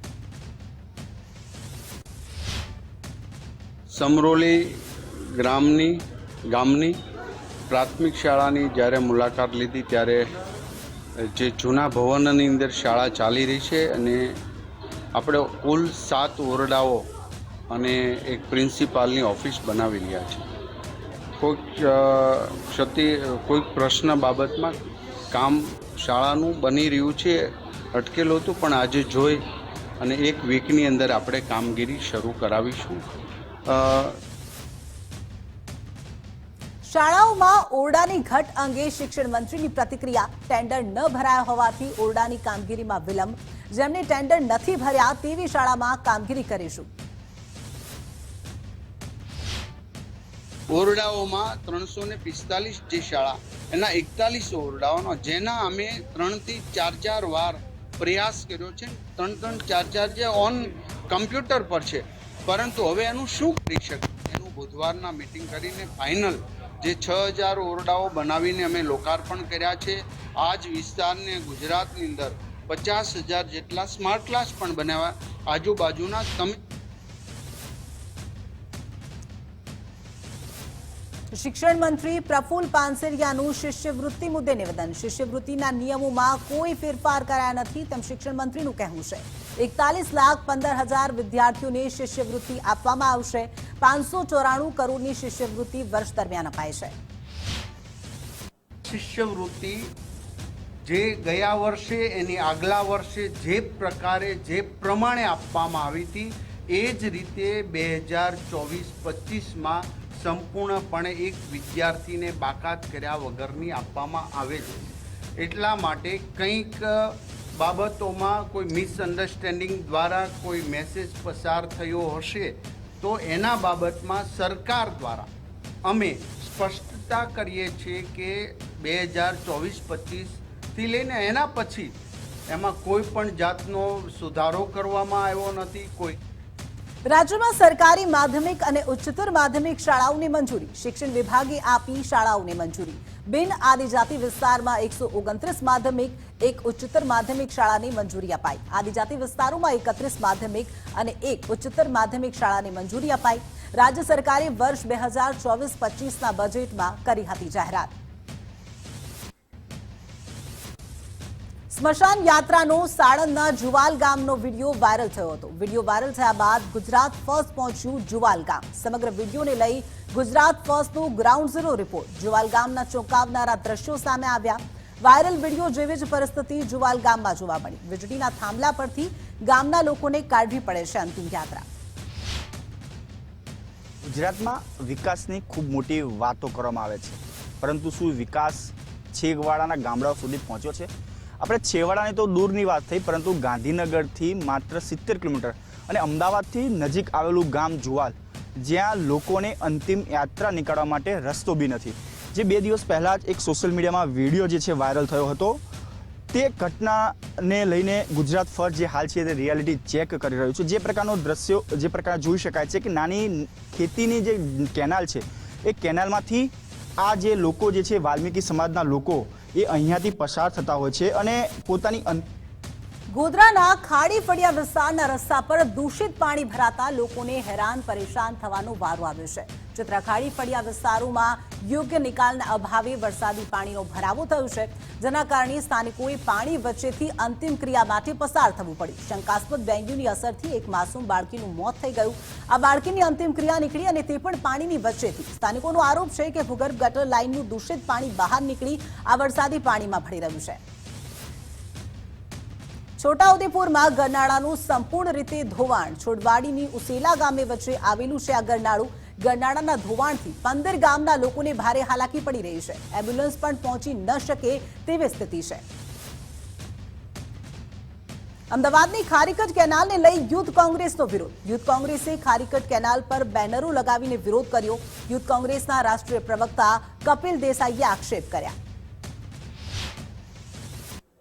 સમરોલી ગામની પ્રાથમિક શાળાની જ્યારે મુલાકાત લીધી ત્યારે જે જૂના ભવનની અંદર શાળા ચાલી રહી છે અને આપણે કુલ 7 ઓરડાઓ અને એક પ્રિન્સિપાલની ઓફિસ બનાવી રહ્યા છે. કોઈક પ્રશ્ન બાબતમાં કામ શાળાનું બની રહ્યું છે, અટકેલું હતું, પણ આજે જોઈ અને 1 વીકની અંદર આપણે કામગીરી શરૂ કરાવીશું. શાળાઓમાં ઓરડાની ઘટ અંગે શિક્ષણ મંત્રીની પ્રતિક્રિયા. ટેન્ડર ન ભરાયા હોવાથી ઓરડાની કામગીરીમાં વિલંબ. જેમને ટેન્ડર નથી ભર્યા તેવી શાળામાં કામગીરી કરીશું. ઓરડાઓમાં 345 જે શાળા એના 41 ઓરડાઓનો જેના અમે 3 થી 4 વાર પ્રયાસ કર્યો છે. 3 4 જે ઓન કમ્પ્યુટર પર છે, પરંતુ હવે એનું શું કરી શકે એનું બુધવારના મીટિંગ કરીને ફાઇનલ જે 6000 ઓરડાઓ બનાવીને અમે લોકાર્પણ કર્યા છે. આ જ વિસ્તારને ગુજરાતની અંદર 50,000 જેટલા સ્માર્ટ ક્લાસ પણ બનાવ્યા. આજુબાજુના શિક્ષણ મંત્રી પ્રફુલ પાનસેરિયાનું શિષ્યવૃત્તિ મુદ્દે નિવેદન. શિષ્યવૃત્તિના નિયમોમાં કોઈ ફેરફાર કરાયા નથી તેમ શિક્ષણ મંત્રીનું કહેવું છે. 41,15,000 વિદ્યાર્થીઓને શિષ્યવૃત્તિ આપવામાં આવશે. 594 કરોડની શિષ્યવૃત્તિ વર્ષ દરમિયાન અપાય છે. શિષ્યવૃત્તિ જે ગયા વર્ષે એની આગલા વર્ષે જે પ્રકારે જે પ્રમાણે આપવામાં આવી હતી એ જ રીતે 2024-25માં સંપૂર્ણપણે એક વિદ્યાર્થીને બાકાત કર્યા વગરની આપવામાં આવે છે. એટલા માટે કંઈક બાબતોમાં કોઈ મિસઅન્ડરસ્ટેન્ડિંગ દ્વારા કોઈ મેસેજ પસાર થયો હશે તો એના બાબતમાં સરકાર દ્વારા અમે સ્પષ્ટતા કરીએ છીએ કે 2024-25થી લઈને એના પછી એમાં કોઈ પણ જાતનો સુધારો કરવામાં આવ્યો નથી. કોઈ રાજ્યમાં સરકારી માધ્યમિક અને ઉચ્ચતર માધ્યમિક શાળાઓને મંજૂરી. શિક્ષણ વિભાગે આપી શાળાઓને મંજૂરી. બિન આદિજાતિ વિસ્તારમાં 129 માધ્યમિક, 1 ઉચ્ચતર માધ્યમિક શાળાને મંજૂરી અપાઈ. આદિજાતિ વિસ્તારોમાં 31 માધ્યમિક અને 1 ઉચ્ચતર માધ્યમિક શાળાને મંજૂરી અપાઈ. રાજ્ય સરકારે વર્ષ 2024-25ના બજેટમાં કરી હતી જાહેરાત. સ્મશાન યાત્રાનો સાણંદના જુવાલ ગામનો વિડીયો વાયરલ થયો હતો. વિડીયો વાયરલ થયા બાદ ગુજરાત ફર્સ્ટ પહોંચ્યું જુવાલ ગામ. સમગ્ર વિડીયોને લઈ ગુજરાત ફર્સ્ટનો ગ્રાઉન્ડ ઝીરો રિપોર્ટ. જુવાલ ગામના ચોંકાવનારા દ્રશ્યો સામે આવ્યા. વાયરલ વિડીયો જેવી જ પરિસ્થિતિ જુવાલ ગામમાં જોવા મળી. વીજળીના થાંભલા પરથી ગામના લોકોને કાઢવી પડે છે અંતિમ યાત્રા. ગુજરાતમાં વિકાસની ખૂબ મોટી વાતો કરવામાં આવે છે, પરંતુ શું વિકાસ છેવાડાના ગામડાઓ સુધી પહોંચ્યો છે? આપણે છેવાડાની તો દૂરની વાત થઈ, પરંતુ ગાંધીનગરથી માત્ર 70 કિલોમીટર અને અમદાવાદથી નજીક આવેલું ગામ જુવાલ, જ્યાં લોકોને અંતિમ યાત્રા નીકળવા માટે રસ્તો બી નથી. જે 2 દિવસ પહેલાં જ એક સોશિયલ મીડિયામાં વિડીયો જે છે વાયરલ થયો હતો, તે ઘટનાને લઈને ગુજરાત ફર્સ્ટ જે હાલ છે તે રિયાલિટી ચેક કરી રહ્યું છે. જે પ્રકારનો દ્રશ્યો જે પ્રકાર જોઈ શકાય છે કે નાની ખેતીની જે કેનાલ છે, એ કેનાલમાંથી આ જે લોકો જે છે વાલ્મીકી સમાજના લોકો એ અહીંયાથી પસાર થતા હોય છે અને પોતાની ગોધરાના ખાડી ફળિયા વિસ્તારના રસ્તા પર દૂષિત પાણી ભરાતા લોકોને હેરાન પરેશાન થવાનો વારો આવ્યો છે. ચિત્રા ખાડી ફળિયા વિસ્તારોમાં યોગ્ય નિકાલના અભાવે વરસાદી પાણીનો ભરાવો થયો છે, જેના કારણે સ્થાનિકોએ પાણી વચ્ચેથી અંતિમ ક્રિયા માટે પસાર થવું પડ્યું. શંકાસ્પદ ડેન્ગ્યુની અસરથી એક માસૂમ બાળકીનું મોત થઈ ગયું. આ બાળકીની અંતિમ ક્રિયા નીકળી અને તે પણ પાણીની વચ્ચેથી. સ્થાનિકોનો આરોપ છે કે ભૂગર્ભ ગટર લાઇનનું દૂષિત પાણી બહાર નીકળી આ વરસાદી પાણીમાં ભળી રહ્યું છે. છોટાઉદેપુરમાં ગરનાળાનું સંપૂર્ણ રીતે ધોવાણ. છોડવાડીની ઉસેલા ગામે વચ્ચે આવેલું છે આ ગરનાળું. ગરનાળાના ધોવાણથી 15 ગામના લોકોને ભારે હાલાકી પડી રહી છે. એમ્બ્યુલન્સ પણ પહોંચી ન શકે તેવી સ્થિતિ છે. અમદાવાદની ખારીકટ કેનાલને લઈ યુથ કોંગ્રેસનો વિરોધ. યુથ કોંગ્રેસે ખારીકટ કેનાલ પર બેનરો લગાવીને વિરોધ કર્યો. યુથ કોંગ્રેસના રાષ્ટ્રીય પ્રવક્તા કપિલ દેસાઈએ આક્ષેપ કર્યા.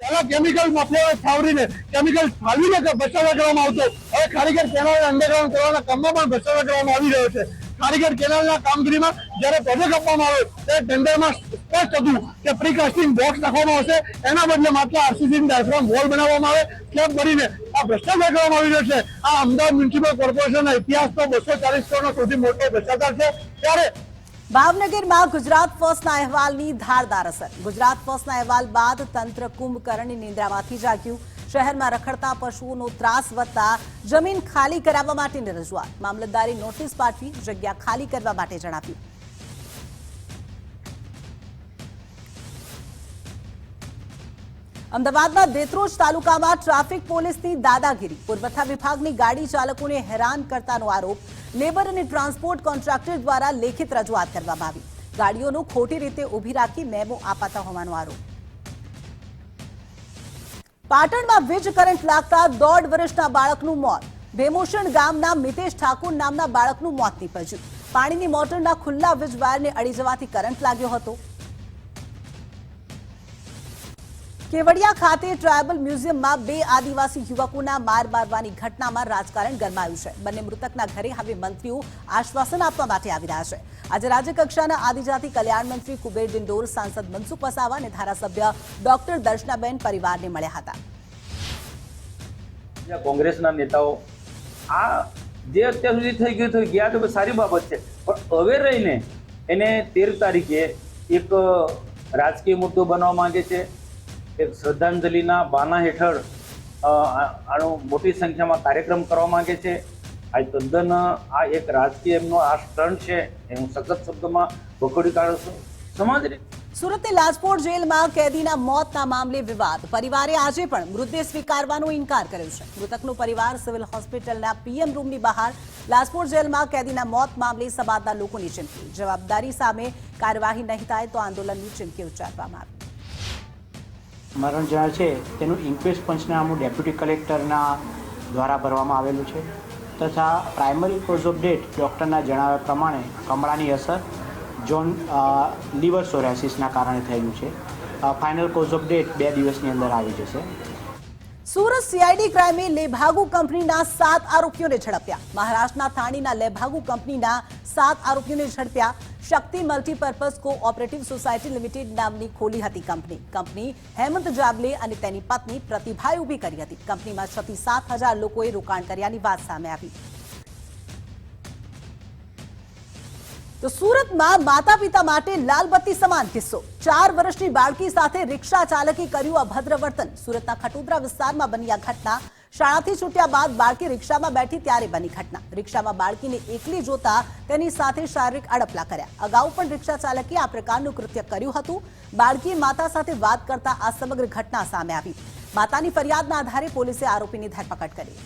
પહેલા કેમિકલ માફિયાઓ છાવરીને કેમિકલ ઠાલવીને ભ્રષ્ટાચાર કરવામાં આવતો, હવે ખારીગર કેનાલ અંડરગ્રાઉન્ડ કરવાના કામમાં પણ ભ્રષ્ટાચાર કરવામાં આવી રહ્યો છે. ખારીગર કેનાલના કામગીરીમાં જ્યારે પ્રોજેક્ટ આપવામાં આવ્યો ત્યારે ટેન્ડરમાં સ્પષ્ટ હતું કે પ્રીકાસ્ટિંગ બોક્સ નાખવામાં આવશે, એના બદલે માત્ર આરસીસી ડાયાફ્રામ વોલ બનાવવામાં આવે. કેમ કરીને આ ભ્રષ્ટાચાર કરવામાં આવી રહ્યો છે. આ અમદાવાદ મ્યુનિસિપલ કોર્પોરેશનના ઇતિહાસનો 240 કરોડનો સૌથી મોટો ભ્રષ્ટાચાર છે. ત્યારે ભાવનગરમાં ગુજરાત ફર્સ્ટના અહેવાલની ધારદાર અસર. ગુજરાત ફર્સ્ટના અહેવાલ બાદ તંત્ર કુંભકર્ણની નિંદ્રામાંથી જાગ્યું. શહેરમાં રખડતા પશુઓનો ત્રાસ વધતા જમીન ખાલી કરાવવા માટેની રજૂઆત. મામલતદારે નોટિસ પાઠવી જગ્યા ખાલી કરવા માટે જણાવ્યું. અમદાવાદના દેત્રોજ તાલુકામાં ટ્રાફિક પોલીસની દાદાગીરી. પુરવઠા વિભાગની ગાડી ચાલકોને હેરાન કરતાનો આરોપ. લેબર અને ટ્રાન્સપોર્ટ કોન્ટ્રાક્ટર દ્વારા લેખિત રજૂઆત કરવામાં આવી. ગાડીઓનું ખોટી રીતે ઊભી રાખી મેમો અપાતા હોવાનો આરોપ. પાટણમાં વીજ કરંટ લાગતા 1.5 વર્ષના બાળકનું મોત. ભેમોશણ ગામના મિતેશ ઠાકોર નામના બાળકનું મોત નીપજ્યું. પાણીની મોટરના ખુલ્લા વીજ વાયરને અડી જવાથી કરંટ લાગ્યો હતો. કેવડિયા ખાતે ટ્રાયબલ મ્યુઝિયમમાં 2 આદિવાસી યુવકોના માર મારવાની ઘટનામાં રાજકારણ ગરમાયું છે. બંને મૃતકના ઘરે હવે મંત્રીઓ આશ્વાસન આપવા માટે આવી રહ્યા છે. આજે રાજ્યકક્ષાના આદિજાતિ કલ્યાણ મંત્રી કુબેર ડિંડોર, સાંસદ મનસુખ વસાવા અને ધારાસભ્ય ડોક્ટર દર્શનાબેન પરિવારને મળ્યા હતા. કોંગ્રેસના નેતાઓ આ જે અત્યાર સુધી થઈ ગયું થઈ ગયા તો સારી બાબત છે, પણ હવે રહીને એને 13 તારીખે એક રાજકીય મુદ્દો બનવા માંગે છે. એક શ્રદ્ધાંજલિના બાના હેઠળ આનો મોટી સંખ્યામાં કાર્યક્રમ કરવા માંગે છે. આ તદ્દન આ એક રાજકીય એમનો આ સ્ટન્ટ છે, એ હું સખત શબ્દમાં વખોડી કાઢું છું. સમાજ સુરતની લાજપોર જેલમાં કેદીના મોતના મામલે વિવાદ. પરિવારે આજે પણ મૃતદેહ સ્વીકારવાનો ઇનકાર કર્યો છે. મૃતકનો પરિવાર સિવિલ હોસ્પિટલના પીએમ રૂમની બહાર. લાજપોર જેલમાં કેદીના મોત મામલે સમાજના લોકોની ચીમકી. જવાબદારી સામે કાર્યવાહી નહીં થાય તો આંદોલનની ચીમકી ઉચ્ચારવામાં આવી. મરણ જનાર છે તેનું ઇન્ક્વેસ્ટ પંચનામું ડેપ્યુટી કલેક્ટરના દ્વારા ભરવામાં આવેલું છે, તથા પ્રાઇમરી કોઝ ઓફ ડેથ ડૉક્ટરના જણાવ્યા પ્રમાણે કમળાની અસર લીવર સોરાયસિસના કારણે થયેલું છે. ફાઇનલ કોઝ ઓફ ડેથ 2 દિવસની અંદર આવી જશે. સુરત સીઆઈડી ક્રાઇમે લેભાગુ કંપનીના 7 આરોપીઓને ઝડપ્યા. મહારાષ્ટ્રના થાણીના લેભાગુ કંપનીના 7 આરોપીઓને ઝડપ્યા. શક્તિ મલ્ટીપર્પઝ કોઓપરેટિવ સોસાયટી લિમિટેડ નામની ખોલી હતી કંપની હેમંત જાબલે અને તેની પત્ની પ્રતિભાએ ઊભી કરી હતી. કંપનીમાં 6 થી 7,000 લોકોએ રોકાણ કર્યાની વાત સામે આવી. તો સુરતમાં માતા પિતા માટે લાલબત્તી સમાન કિસ્સો. 4 વર્ષની બાળકી સાથે રિક્ષા ચાલકે કર્યું અભદ્ર વર્તન. સુરતના ખટોદરા વિસ્તારમાં બની આ ઘટના. શાળાથી છૂટ્યા બાદ બાળકી રિક્ષામાં બેઠી ત્યારે બની ઘટના. રિક્ષામાં બાળકીને એકલી જોતા તેની સાથે શારીરિક અડપલા કર્યા. અગાઉ પણ રિક્ષા ચાલકે આ પ્રકારનું કૃત્ય કર્યું હતું. બાળકીએ માતા સાથે વાત કરતા આ સમગ્ર ઘટના સામે આવી. માતાની ફરિયાદના આધારે પોલીસે આરોપીની ધરપકડ કરી.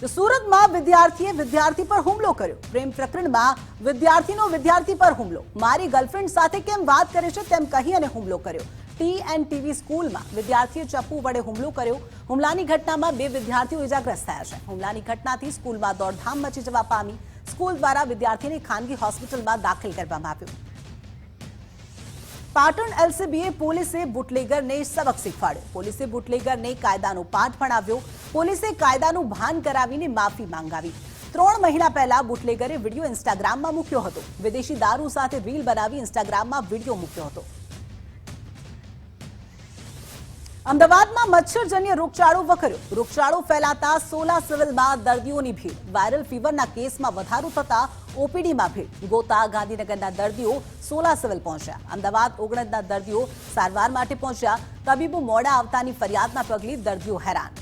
તો સુરતમાં વિદ્યાર્થી પર હુમલો કર્યો. પ્રેમ પ્રકરણમાં વિદ્યાર્થીનો વિદ્યાર્થી પર હુમલો. મારી ગર્લફ્રેન્ડ સાથે કેમ વાત કરે છે તેમ કહી અને હુમલો કર્યો. TNTV સ્કૂલમાં વિદ્યાર્થીએ ચપ્પુ વડે હુમલો કર્યો. હુમલાની ઘટનામાં 2 વિદ્યાર્થીઓ ઇજાગ્રસ્ત થયા છે. હુમલાની ઘટનાથી સ્કૂલમાં દોડધામ મચી જવા પામી. સ્કૂલ દ્વારા વિદ્યાર્થીને ખાનગી હોસ્પિટલમાં દાખલ કરવામાં આવ્યો. પાટણ LCBA પોલીસે બુટલેગરને સબક શીખવાડ્યો. પોલીસે બુટલેગરને કાયદાનો પાઠ ભણાવ્યો. પોલીસે કાયદાનું ભાન કરાવીને માફી માંગાવી. 3 મહિના પહેલા બુટલેગરે વિડીયો ઇન્સ્ટાગ્રામમાં મૂક્યો હતો. વિદેશી દારૂ સાથે રીલ બનાવી ઇન્સ્ટાગ્રામમાં વિડીયો મૂક્યો હતો. અમદાવાદમાં મચ્છરજન્ય રોગચાળો વકર્યો. રોગચાળો ફેલાતા 16 સિવિલમાં દર્દીઓની ભીડ. વાયરલ ફીવરના કેસમાં વધારો થતા OPDમાં ભીડ. ગોતા ગાંધીનગરના દર્દીઓ 16 સિવિલ પહોંચ્યા. અમદાવાદ ઓગણજના દર્દીઓ સારવાર માટે પહોંચ્યા. તબીબો મોડા આવતાની ફરિયાદના પગલે દર્દીઓ હેરાન.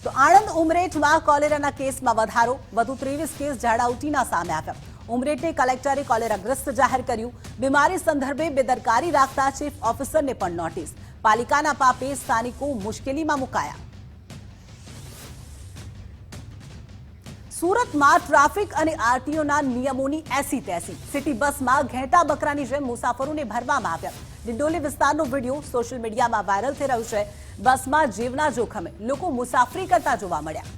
તો આણંદ ઉમરેઠમાં કોલેરાના કેસમાં વધારો. વધુ 23 કેસ ઝાડા ઉલટીના સામે આવ્યા. ઉમરેઠને કલેક્ટરે કોલેરાગ્રસ્ત જાહેર કર્યું. બીમારી સંદર્ભે બેદરકારી રાખતા ચીફ ઓફિસરને પણ નોટિસ. પાલિકાના પાપે સ્થાનિકો મુશ્કેલીમાં મુકાયા. સુરતમાં ટ્રાફિક અને RTOના નિયમોની એસી તેસી. સિટી બસમાં ઘેટા બકરાની જેમ મુસાફરોને ભરવામાં આવ્યા. ડિંડોલી વિસ્તારનો વિડીયો સોશિયલ મીડિયામાં વાયરલ થઈ રહ્યો છે. બસમાં જીવના જોખમે લોકો મુસાફરી કરતા જોવા મળ્યા.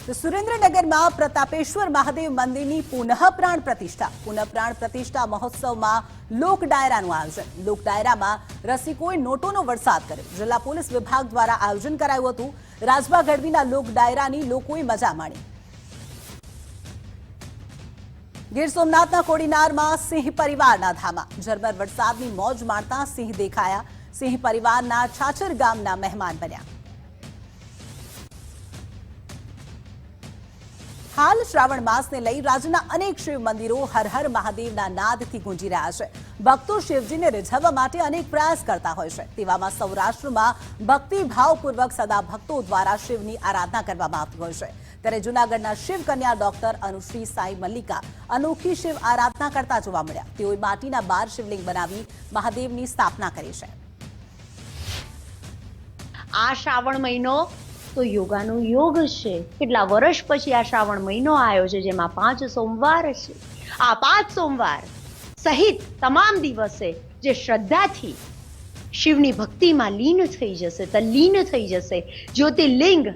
તો સુરેન્દ્રનગરમાં પ્રતાપેશ્વર મહાદેવ મંદિરની પુનઃ પ્રાણ પ્રતિષ્ઠા મહોત્સવમાં લોક ડાયરાનું આયોજન. લોક ડાયરામાં રસિકોએ નોટોનો વરસાદ કર્યો. જિલ્લા પોલીસ વિભાગ દ્વારા આયોજન કરાયું હતું. રાજભા ગઢવીના લોક ડાયરાની લોકોએ મજા માણી. ગીર સોમનાથના કોડીનારમાં સિંહ પરિવારના ધામા. ઝરમર વરસાદની મોજ માણતા સિંહ દેખાયા. સિંહ પરિવારના છાછર ગામના મહેમાન બન્યા. હાલ શ્રાવણ માસને લઈ રાજ્યના અનેક શિવ મંદિરો હર હર મહાદેવના નાદથી ગુંજી રહ્યા છે. ભક્તો શિવજીને રીઝવવા માટે અનેક પ્રયાસ કરતા હોય છે. તેવામાં સૌરાષ્ટ્રમાં ભક્તિભાવપૂર્વક સદા ભક્તો દ્વારા શિવની આરાધના કરવામાં આવતી હોય છે. ત્યારે જૂનાગઢના શિવ કન્યા ડોક્ટર અનુશ્રી સાઈ મલ્લિકા અનોખી શિવ આરાધના કરતા જોવા મળ્યા. તેઓએ માટીના 12 શિવલિંગ બનાવી મહાદેવની સ્થાપના કરી છે. આ શ્રાવણ મહિનો તો યોગાનો યોગ છે. કેટલા વર્ષ પછી આ શ્રાવણ મહિનો આવ્યો છે, જેમાં 5 સોમવાર છે. આ 5 સોમવાર સહિત તમામ દિવસે જે શ્રદ્ધાથી શિવની ભક્તિમાં લીન થઈ જશે, તલ્લીન થઈ જશે, જ્યોતિર્લિંગ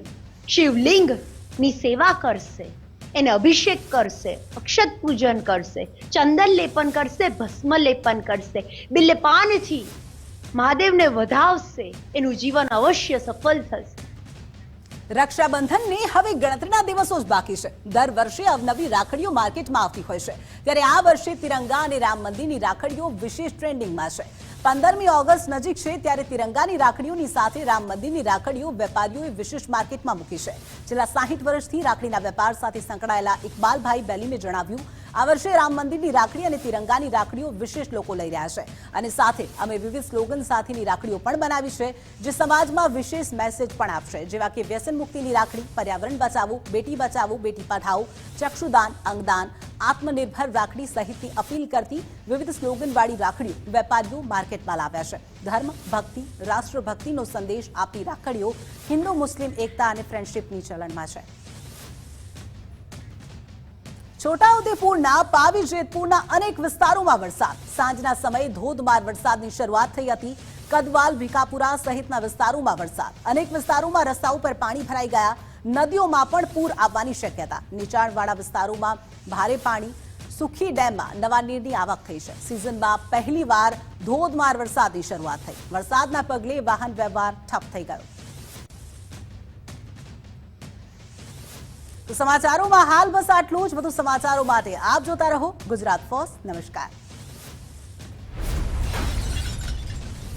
શિવલિંગની સેવા કરશે, એને અભિષેક કરશે, અક્ષત પૂજન કરશે, ચંદન લેપન કરશે, ભસ્મ લેપન કરશે, બિલ્લપાનથી મહાદેવને વધાવશે, એનું જીવન અવશ્ય સફળ થશે. રક્ષાબંધનને હવે ગણતરીના દિવસો જ બાકી છે. દર વર્ષે અવનવી રાખડીઓ માર્કેટમાં આવતી હોય છે. ત્યારે આ વર્ષે તિરંગા અને રામ મંદિરની રાખડીઓ વિશેષ ટ્રેન્ડિંગમાં છે. 15મી ઓગસ્ટ નજીક છે ત્યારે તિરંગાની રાખડીઓની સાથે રામ મંદિરની રાખડીઓ વેપારીઓએ વિશેષ માર્કેટમાં મૂકી છે. છેલ્લા 60 વર્ષથી રાખડીના વેપાર સાથે સંકળાયેલા ઇકબાલભાઈ બેલીમે જણાવ્યું, આ વર્ષે રામ મંદિરની રાખડી અને તિરંગાની રાખડીઓ વિશેષ લોકો લઈ રહ્યા છે. અને સાથે અમે વિવિધ સ્લોગન સાથેની રાખડીઓ પણ બનાવી છે, જે સમાજમાં વિશેષ મેસેજ પણ આપશે, જેવા કે વ્યસન મુક્તિની રાખડી, પર્યાવરણ બચાવો, બેટી પઢાઓ, ચક્ષુદાન, અંગદાન, આત્મનિર્ભર રાખડી સહિતની અપીલ કરતી વિવિધ સ્લોગનવાળી રાખડીઓ વેપારીઓ માર્કેટમાં લાવ્યા છે. ધર્મ, ભક્તિ, રાષ્ટ્રભક્તિનો સંદેશ આપતી રાખડીઓ હિન્દુ મુસ્લિમ એકતા અને ફ્રેન્ડશીપની ચલણમાં છે. છોટાઉદેપુરના પાવી જેતપુરના અનેક વિસ્તારોમાં વરસાદ. સાંજના સમયે ધોધમાર વરસાદની શરૂઆત થઈ હતી. કદવાલ, ભીખાપુરા સહિતના વિસ્તારોમાં વરસાદ. અનેક વિસ્તારોમાં રસ્તા ઉપર પાણી ભરાઈ ગયા. નદીઓમાં પણ પૂર આવવાની શક્યતા. નીચાણવાળા વિસ્તારોમાં ભારે પાણી. સુખી ડેમમાં નવા નીરની આવક થઈ છે. સિઝનમાં પહેલીવાર ધોધમાર વરસાદની શરૂઆત થઈ. વરસાદના પગલે વાહન વ્યવહાર ઠપ થઈ ગયો. તો સમાચારોમાં હાલ બસ આટલું જ. વધુ સમાચારો માટે આપ જોતા રહો ગુજરાત ફર્સ્ટ. નમસ્કાર.